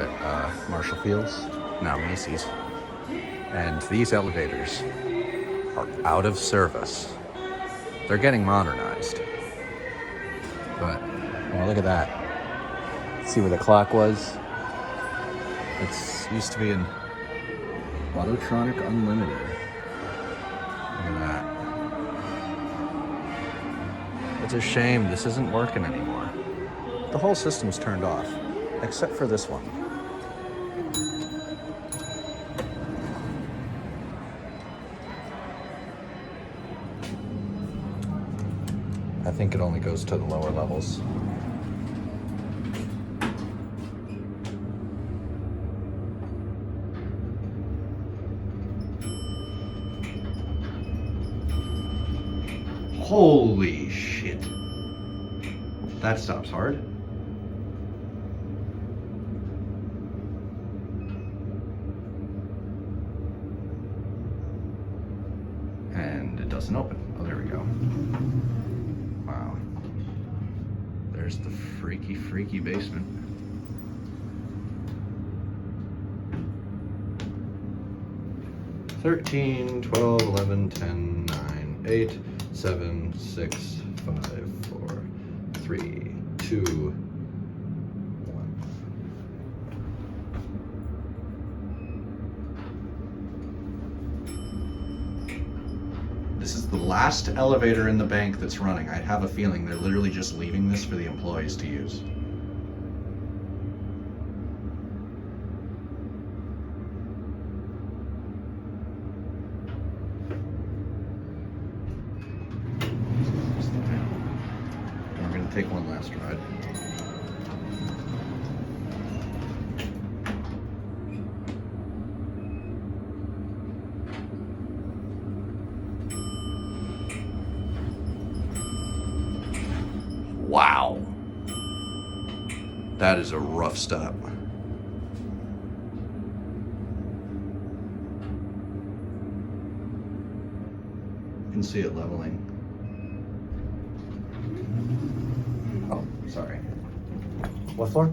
at Marshall Field's, now Macy's, and these elevators are out of service. They're getting modernized. But, oh, look at that. See where the clock was? It used to be an Autotronic Unlimited. Look at that. It's a shame this isn't working anymore. The whole system's turned off, except for this one. I think it only goes to the lower levels. Holy shit. That stops hard. And it doesn't open. Oh, there we go. Wow. There's the freaky, freaky basement. $13, $12, $11, $10, $9, $8, 7, 6, 5, 4, 3, 2, 1. This is the last elevator in the bank that's running. I have a feeling they're literally just leaving this for the employees to use. Take one last ride. Wow. That is a rough stop. You can see it leveling. Oh, sorry. What floor?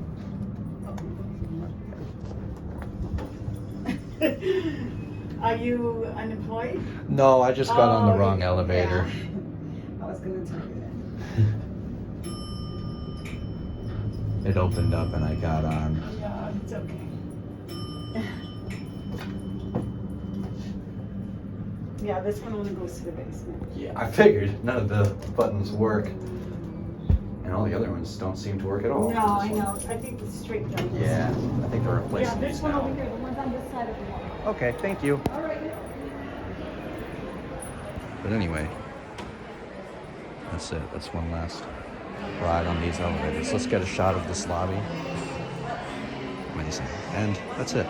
Are you unemployed? No, I just got on the wrong elevator. Yeah. I was going to tell you that. It opened up and I got on. Yeah, it's okay. Yeah, this one only goes to the basement. Yeah, I figured none of the buttons work. And all the other ones don't seem to work at all. No, I know. I think it's straight down. Yeah, I think they're replacing this these one now. over here, the ones on this side of the wall. Okay, thank you. All right. But anyway, that's it. That's one last ride on these elevators. Let's get a shot of this lobby. Amazing. And that's it.